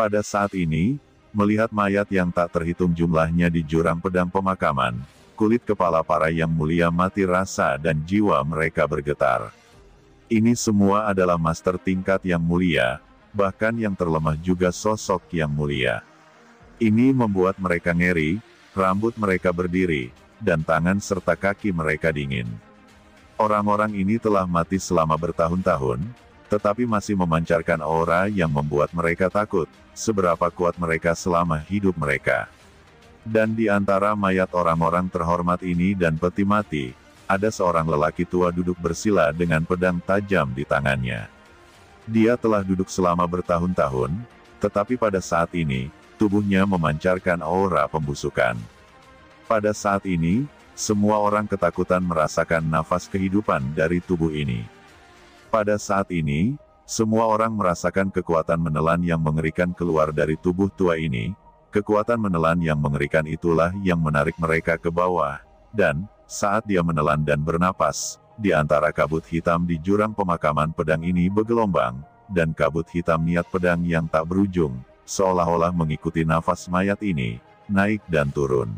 Pada saat ini, melihat mayat yang tak terhitung jumlahnya di jurang pedang pemakaman, kulit kepala para yang mulia mati rasa dan jiwa mereka bergetar. Ini semua adalah master tingkat yang mulia, bahkan yang terlemah juga sosok yang mulia. Ini membuat mereka ngeri, rambut mereka berdiri, dan tangan serta kaki mereka dingin. Orang-orang ini telah mati selama bertahun-tahun, tetapi masih memancarkan aura yang membuat mereka takut, seberapa kuat mereka selama hidup mereka. Dan di antara mayat orang-orang terhormat ini dan peti mati, ada seorang lelaki tua duduk bersila dengan pedang tajam di tangannya. Dia telah duduk selama bertahun-tahun, tetapi pada saat ini, tubuhnya memancarkan aura pembusukan. Pada saat ini, semua orang ketakutan merasakan nafas kehidupan dari tubuh ini. Pada saat ini, semua orang merasakan kekuatan menelan yang mengerikan keluar dari tubuh tua ini. Kekuatan menelan yang mengerikan itulah yang menarik mereka ke bawah, dan saat dia menelan dan bernapas, di antara kabut hitam di jurang pemakaman pedang ini bergelombang, dan kabut hitam niat pedang yang tak berujung, seolah-olah mengikuti nafas mayat ini, naik dan turun.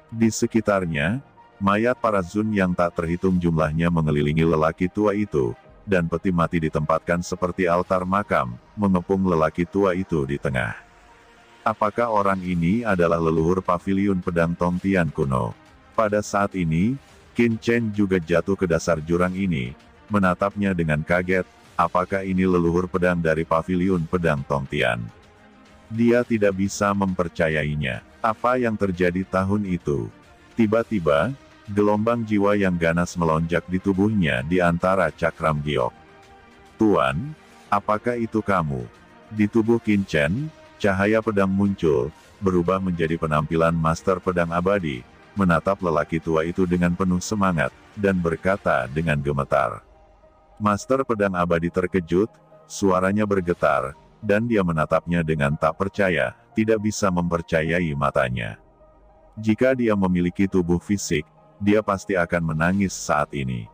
Di sekitarnya, mayat para Zun yang tak terhitung jumlahnya mengelilingi lelaki tua itu, dan peti mati ditempatkan seperti altar makam, mengepung lelaki tua itu di tengah. Apakah orang ini adalah leluhur paviliun pedang Tongtian kuno? Pada saat ini, Qin Chen juga jatuh ke dasar jurang ini, menatapnya dengan kaget, apakah ini leluhur pedang dari paviliun pedang Tongtian? Dia tidak bisa mempercayainya. Apa yang terjadi tahun itu? Tiba-tiba, gelombang jiwa yang ganas melonjak di tubuhnya di antara cakram giok. Tuan, apakah itu kamu? Di tubuh Qin Chen, cahaya pedang muncul, berubah menjadi penampilan master pedang abadi, menatap lelaki tua itu dengan penuh semangat, dan berkata dengan gemetar. Master pedang abadi terkejut, suaranya bergetar, dan dia menatapnya dengan tak percaya, tidak bisa mempercayai matanya. Jika dia memiliki tubuh fisik, dia pasti akan menangis saat ini.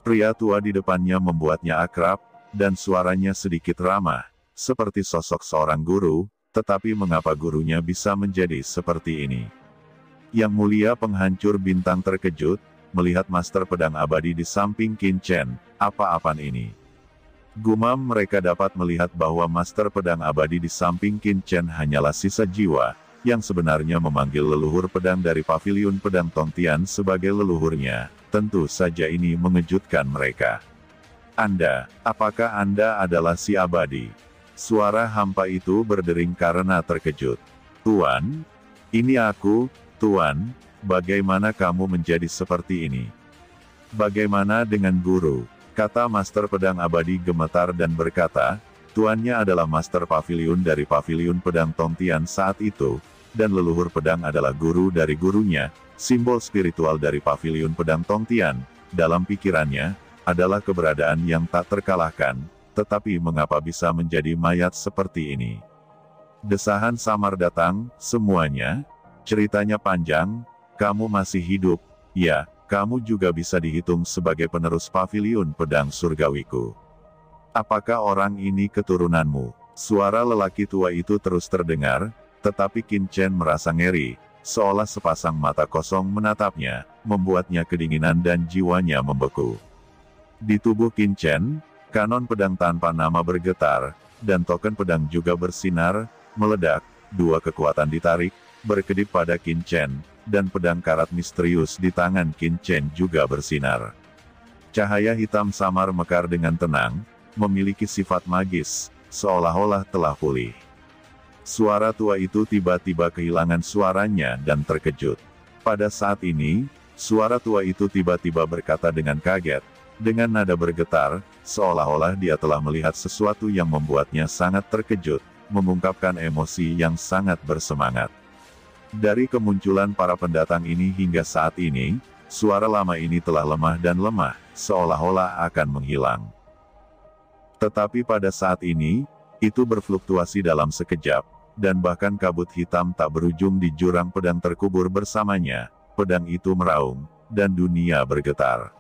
Pria tua di depannya membuatnya akrab, dan suaranya sedikit ramah, seperti sosok seorang guru, tetapi mengapa gurunya bisa menjadi seperti ini? Yang mulia penghancur bintang terkejut, melihat master pedang abadi di samping Qin Chen, apa-apaan ini? Gumam mereka dapat melihat bahwa master pedang abadi di samping Qin Chen hanyalah sisa jiwa, yang sebenarnya memanggil leluhur pedang dari paviliun pedang Tongtian sebagai leluhurnya. Tentu saja ini mengejutkan mereka. Apakah Anda adalah si abadi? Suara hampa itu berdering karena terkejut. Tuan, ini aku, Tuan, bagaimana kamu menjadi seperti ini? Bagaimana dengan guru? Kata master pedang abadi gemetar dan berkata, tuannya adalah master paviliun dari paviliun pedang Tongtian saat itu, dan leluhur pedang adalah guru dari gurunya, simbol spiritual dari paviliun pedang Tongtian, dalam pikirannya, adalah keberadaan yang tak terkalahkan, tetapi mengapa bisa menjadi mayat seperti ini? Desahan samar datang, semuanya, ceritanya panjang, kamu masih hidup, ya, kamu juga bisa dihitung sebagai penerus paviliun pedang surgawiku. Apakah orang ini keturunanmu? Suara lelaki tua itu terus terdengar, tetapi Qin Chen merasa ngeri, seolah sepasang mata kosong menatapnya, membuatnya kedinginan dan jiwanya membeku. Di tubuh Qin Chen, kanon pedang tanpa nama bergetar, dan token pedang juga bersinar, meledak, dua kekuatan ditarik, berkedip pada Qin Chen, dan pedang karat misterius di tangan Qin Chen juga bersinar. Cahaya hitam samar mekar dengan tenang, memiliki sifat magis, seolah-olah telah pulih. Suara tua itu tiba-tiba kehilangan suaranya dan terkejut. Pada saat ini, suara tua itu tiba-tiba berkata dengan kaget, dengan nada bergetar, seolah-olah dia telah melihat sesuatu yang membuatnya sangat terkejut, mengungkapkan emosi yang sangat bersemangat. Dari kemunculan para pendatang ini hingga saat ini, suara lama ini telah lemah dan lemah, seolah-olah akan menghilang. Tetapi pada saat ini, itu berfluktuasi dalam sekejap, dan bahkan kabut hitam tak berujung di jurang pedang terkubur bersamanya, pedang itu meraung, dan dunia bergetar.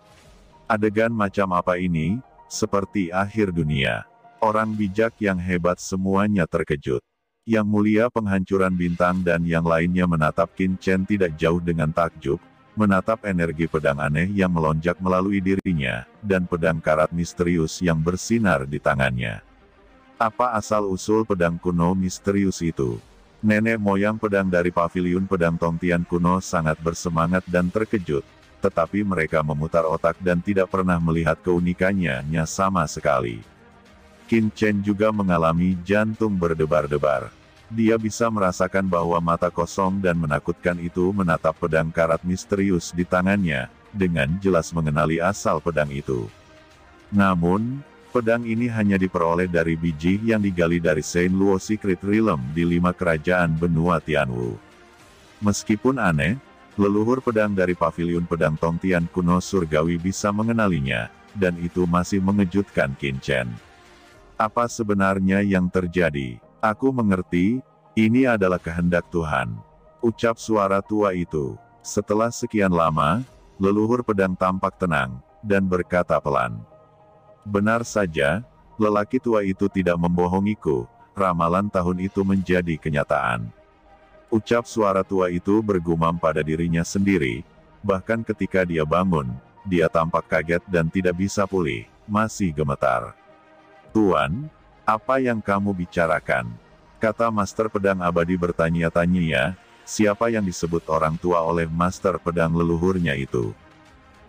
Adegan macam apa ini? Seperti akhir dunia. Orang bijak yang hebat semuanya terkejut. Yang Mulia Penghancuran Bintang dan yang lainnya menatap Qin Chen tidak jauh dengan takjub, menatap energi pedang aneh yang melonjak melalui dirinya, dan pedang karat misterius yang bersinar di tangannya. Apa asal-usul pedang kuno misterius itu? Nenek moyang pedang dari paviliun pedang Tongtian kuno sangat bersemangat dan terkejut, tetapi mereka memutar otak dan tidak pernah melihat keunikannya sama sekali. Qin Chen juga mengalami jantung berdebar-debar. Dia bisa merasakan bahwa mata kosong dan menakutkan itu menatap pedang karat misterius di tangannya, dengan jelas mengenali asal pedang itu. Namun, pedang ini hanya diperoleh dari biji yang digali dari Saint Luo Secret Realm di 5 kerajaan benua Tianwu. Meskipun aneh, leluhur pedang dari paviliun pedang Tongtian kuno surgawi bisa mengenalinya, dan itu masih mengejutkan Qin Chen. Apa sebenarnya yang terjadi? Aku mengerti, ini adalah kehendak Tuhan. Ucap suara tua itu. Setelah sekian lama, leluhur pedang tampak tenang, dan berkata pelan. Benar saja, lelaki tua itu tidak membohongiku, ramalan tahun itu menjadi kenyataan. Ucap suara tua itu bergumam pada dirinya sendiri, bahkan ketika dia bangun, dia tampak kaget dan tidak bisa pulih, masih gemetar. Tuan, apa yang kamu bicarakan? Kata Master Pedang Abadi bertanya-tanya, siapa yang disebut orang tua oleh Master Pedang leluhurnya itu?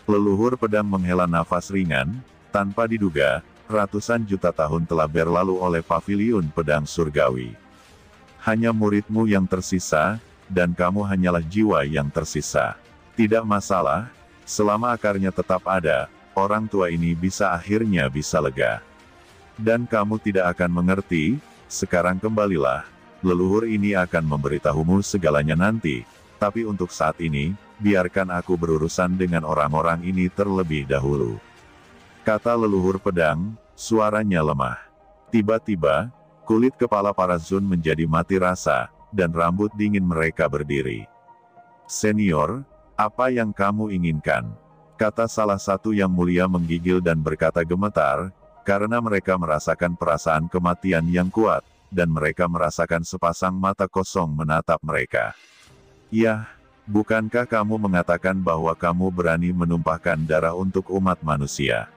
Leluhur pedang menghela nafas ringan, tanpa diduga, ratusan juta tahun telah berlalu oleh paviliun pedang surgawi. Hanya muridmu yang tersisa, dan kamu hanyalah jiwa yang tersisa. Tidak masalah, selama akarnya tetap ada, orang tua ini akhirnya bisa lega. Dan kamu tidak akan mengerti, sekarang kembalilah, leluhur ini akan memberitahumu segalanya nanti, tapi untuk saat ini, biarkan aku berurusan dengan orang-orang ini terlebih dahulu. Kata leluhur pedang, suaranya lemah. Tiba-tiba, kulit kepala para Zun menjadi mati rasa, dan rambut dingin mereka berdiri. Senior, apa yang kamu inginkan? Kata salah satu yang mulia menggigil dan berkata gemetar, karena mereka merasakan perasaan kematian yang kuat, dan mereka merasakan sepasang mata kosong menatap mereka. Yah, bukankah kamu mengatakan bahwa kamu berani menumpahkan darah untuk umat manusia?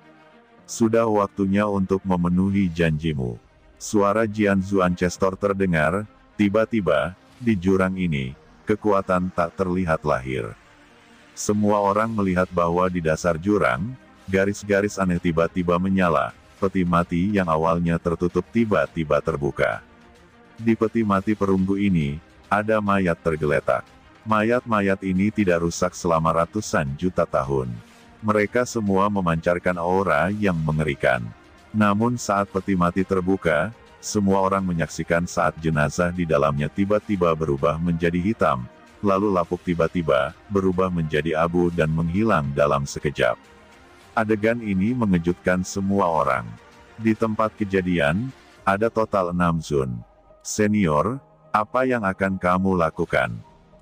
Sudah waktunya untuk memenuhi janjimu. Suara Jianzu Ancestor terdengar, tiba-tiba, di jurang ini, kekuatan tak terlihat lahir. Semua orang melihat bahwa di dasar jurang, garis-garis aneh tiba-tiba menyala, peti mati yang awalnya tertutup tiba-tiba terbuka. Di peti mati perunggu ini, ada mayat tergeletak. Mayat-mayat ini tidak rusak selama ratusan juta tahun. Mereka semua memancarkan aura yang mengerikan. Namun saat peti mati terbuka, semua orang menyaksikan saat jenazah di dalamnya tiba-tiba berubah menjadi hitam, lalu lapuk tiba-tiba berubah menjadi abu dan menghilang dalam sekejap. Adegan ini mengejutkan semua orang. Di tempat kejadian, ada total 6 Zun. Senior, apa yang akan kamu lakukan?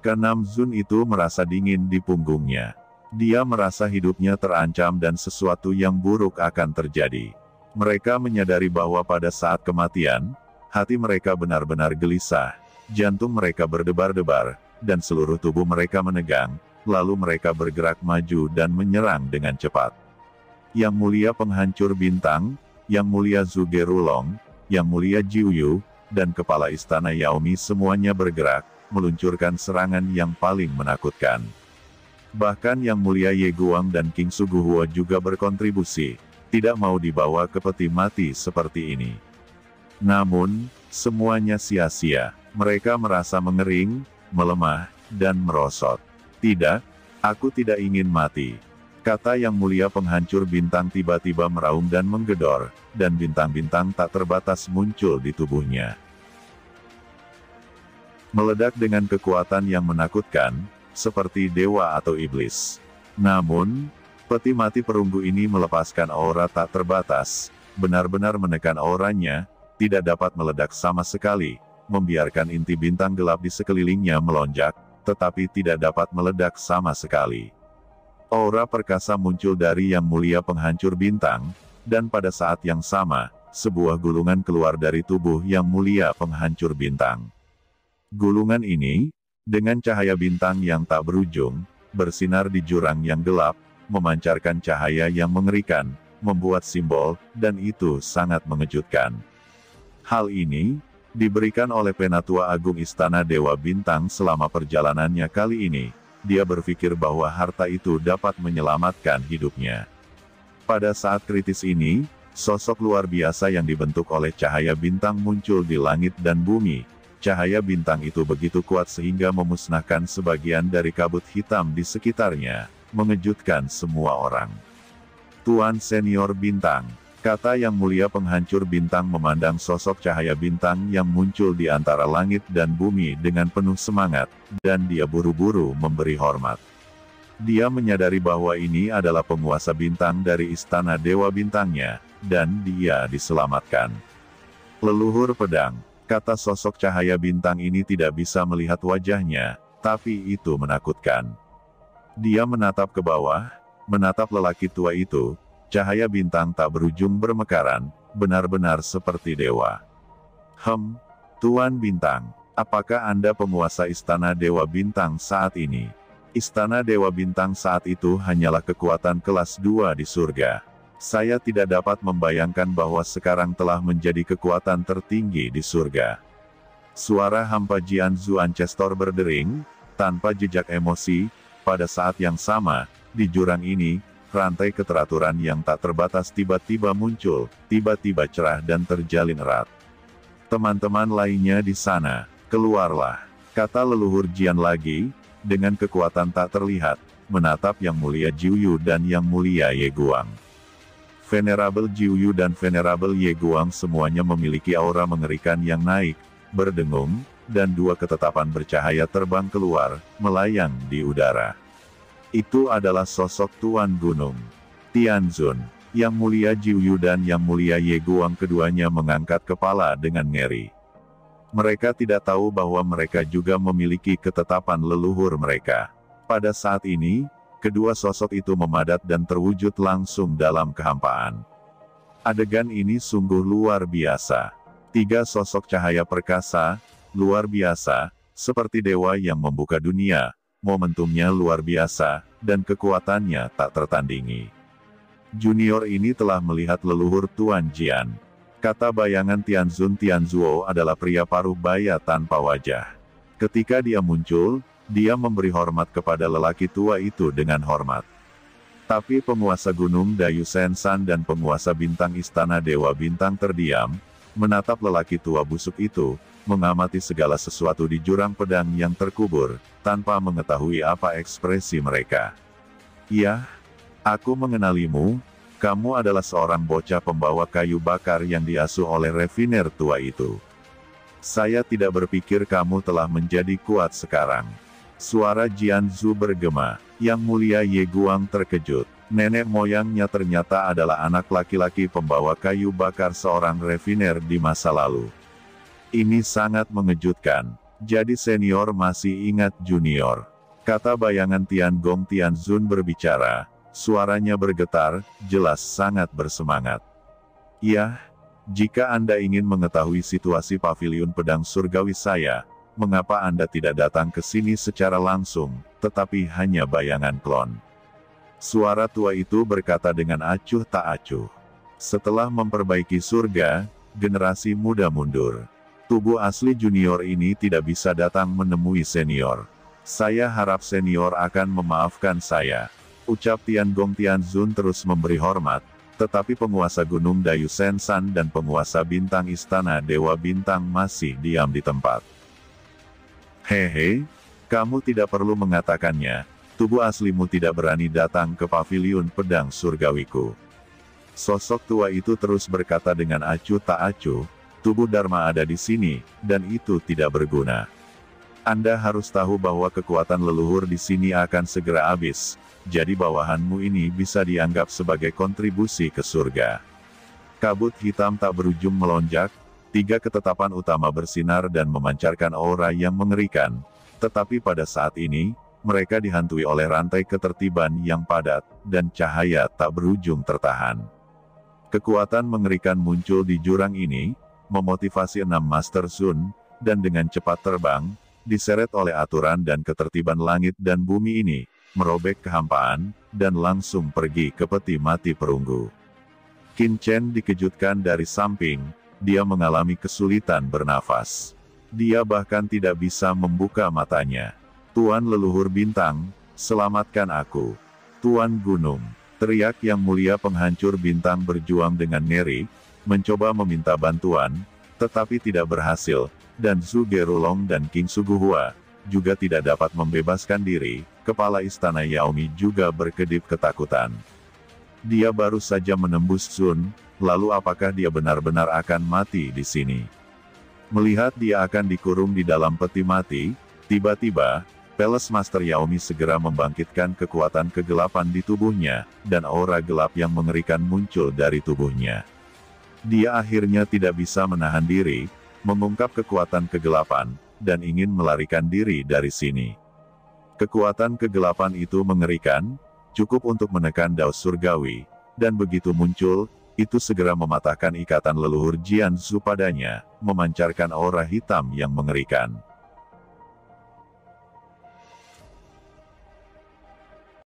Keenam Zun itu merasa dingin di punggungnya. Dia merasa hidupnya terancam dan sesuatu yang buruk akan terjadi. Mereka menyadari bahwa pada saat kematian, hati mereka benar-benar gelisah, jantung mereka berdebar-debar, dan seluruh tubuh mereka menegang, lalu mereka bergerak maju dan menyerang dengan cepat. Yang Mulia Penghancur Bintang, Yang Mulia Zhuge Rulong, Yang Mulia Jiuyu, dan Kepala Istana Yaomi semuanya bergerak, meluncurkan serangan yang paling menakutkan. Bahkan Yang Mulia Ye Guang dan King Suguhuo juga berkontribusi, tidak mau dibawa ke peti mati seperti ini. Namun, semuanya sia-sia. Mereka merasa mengering, melemah, dan merosot. Tidak, aku tidak ingin mati. Kata Yang Mulia Penghancur Bintang tiba-tiba meraung dan menggedor, dan bintang-bintang tak terbatas muncul di tubuhnya. Meledak dengan kekuatan yang menakutkan, seperti dewa atau iblis. Namun, peti mati perunggu ini melepaskan aura tak terbatas, benar-benar menekan auranya, tidak dapat meledak sama sekali, membiarkan inti bintang gelap di sekelilingnya melonjak, tetapi tidak dapat meledak sama sekali. Aura perkasa muncul dari Yang Mulia Penghancur Bintang, dan pada saat yang sama, sebuah gulungan keluar dari tubuh Yang Mulia Penghancur Bintang. Gulungan ini, dengan cahaya bintang yang tak berujung, bersinar di jurang yang gelap, memancarkan cahaya yang mengerikan, membuat simbol, dan itu sangat mengejutkan. Hal ini, diberikan oleh Penatua Agung Istana Dewa Bintang selama perjalanannya kali ini. Dia berpikir bahwa harta itu dapat menyelamatkan hidupnya. Pada saat kritis ini, sosok luar biasa yang dibentuk oleh cahaya bintang muncul di langit dan bumi. Cahaya bintang itu begitu kuat sehingga memusnahkan sebagian dari kabut hitam di sekitarnya, mengejutkan semua orang. Tuan Senior Bintang, kata Yang Mulia Penghancur Bintang memandang sosok cahaya bintang yang muncul di antara langit dan bumi dengan penuh semangat, dan dia buru-buru memberi hormat. Dia menyadari bahwa ini adalah penguasa bintang dari Istana Dewa Bintangnya, dan dia diselamatkan. Leluhur pedang, kata sosok cahaya bintang ini tidak bisa melihat wajahnya, tapi itu menakutkan. Dia menatap ke bawah, menatap lelaki tua itu. Cahaya bintang tak berujung bermekaran, benar-benar seperti dewa. Tuan Bintang, apakah Anda penguasa Istana Dewa Bintang saat ini? Istana Dewa Bintang saat itu hanyalah kekuatan kelas 2 di surga. Saya tidak dapat membayangkan bahwa sekarang telah menjadi kekuatan tertinggi di surga. Suara hampa Jian Zhu Ancestor berdering, tanpa jejak emosi. Pada saat yang sama, di jurang ini, rantai keteraturan yang tak terbatas tiba-tiba muncul, tiba-tiba cerah dan terjalin erat. Teman-teman lainnya di sana, keluarlah, kata leluhur Jian lagi, dengan kekuatan tak terlihat, menatap Yang Mulia Jiuyu dan Yang Mulia Ye Guang. Venerable Jiuyu dan Venerable Ye Guang semuanya memiliki aura mengerikan yang naik, berdengung, dan dua ketetapan bercahaya terbang keluar, melayang di udara. Itu adalah sosok Tuan Gunung Tianzun. Yang Mulia Jiuyu dan Yang Mulia Ye Guang keduanya mengangkat kepala dengan ngeri. Mereka tidak tahu bahwa mereka juga memiliki ketetapan leluhur mereka. Pada saat ini, kedua sosok itu memadat dan terwujud langsung dalam kehampaan. Adegan ini sungguh luar biasa. Tiga sosok cahaya perkasa, luar biasa, seperti dewa yang membuka dunia, momentumnya luar biasa, dan kekuatannya tak tertandingi. Junior ini telah melihat leluhur Tuan Jian. Kata bayangan Tianzun Tianzuo adalah pria paruh baya tanpa wajah. Ketika dia muncul, dia memberi hormat kepada lelaki tua itu dengan hormat. Tapi penguasa Gunung Dayu Sensan dan penguasa bintang Istana Dewa Bintang terdiam, menatap lelaki tua busuk itu, mengamati segala sesuatu di jurang pedang yang terkubur, tanpa mengetahui apa ekspresi mereka. Ya, aku mengenalimu, kamu adalah seorang bocah pembawa kayu bakar yang diasuh oleh refiner tua itu. Saya tidak berpikir kamu telah menjadi kuat sekarang. Suara Jian Zhu bergema. Yang Mulia Ye Guang terkejut. Nenek moyangnya ternyata adalah anak laki-laki pembawa kayu bakar seorang refiner di masa lalu. Ini sangat mengejutkan. Jadi senior masih ingat junior. Kata bayangan Tian Gong Tianzun berbicara. Suaranya bergetar, jelas sangat bersemangat. Ya, jika Anda ingin mengetahui situasi paviliun pedang surgawi saya, mengapa Anda tidak datang ke sini secara langsung, tetapi hanya bayangan klon? Suara tua itu berkata dengan acuh tak acuh. Setelah memperbaiki surga, generasi muda mundur. Tubuh asli junior ini tidak bisa datang menemui senior. Saya harap senior akan memaafkan saya. Ucap Tian Gong Tianzun terus memberi hormat, tetapi penguasa Gunung Dayu Sensan dan penguasa bintang Istana Dewa Bintang masih diam di tempat. Hehe, kamu tidak perlu mengatakannya, tubuh aslimu tidak berani datang ke paviliun pedang surgawiku. Sosok tua itu terus berkata dengan acuh tak acuh, tubuh Dharma ada di sini, dan itu tidak berguna. Anda harus tahu bahwa kekuatan leluhur di sini akan segera habis, jadi bawahanmu ini bisa dianggap sebagai kontribusi ke surga. Kabut hitam tak berujung melonjak, tiga ketetapan utama bersinar dan memancarkan aura yang mengerikan, tetapi pada saat ini, mereka dihantui oleh rantai ketertiban yang padat, dan cahaya tak berujung tertahan. Kekuatan mengerikan muncul di jurang ini, memotivasi 6 Master Sun, dan dengan cepat terbang, diseret oleh aturan dan ketertiban langit dan bumi ini, merobek kehampaan, dan langsung pergi ke peti mati perunggu. Qin Chen dikejutkan dari samping, dia mengalami kesulitan bernafas. Dia bahkan tidak bisa membuka matanya. Tuan leluhur bintang, selamatkan aku. Tuan Gunung, teriak Yang Mulia penghancur bintang berjuang dengan ngeri, mencoba meminta bantuan, tetapi tidak berhasil, dan Zhu Gerulong dan King Suguhua juga tidak dapat membebaskan diri. Kepala istana Yaomi juga berkedip ketakutan. Dia baru saja menembus Sun, lalu apakah dia benar-benar akan mati di sini? Melihat dia akan dikurung di dalam peti mati, tiba-tiba, Palace Master Yaomi segera membangkitkan kekuatan kegelapan di tubuhnya, dan aura gelap yang mengerikan muncul dari tubuhnya. Dia akhirnya tidak bisa menahan diri, mengungkap kekuatan kegelapan, dan ingin melarikan diri dari sini. Kekuatan kegelapan itu mengerikan, cukup untuk menekan Dao Surgawi, dan begitu muncul, itu segera mematahkan ikatan leluhur Jian Zhu padanya, memancarkan aura hitam yang mengerikan.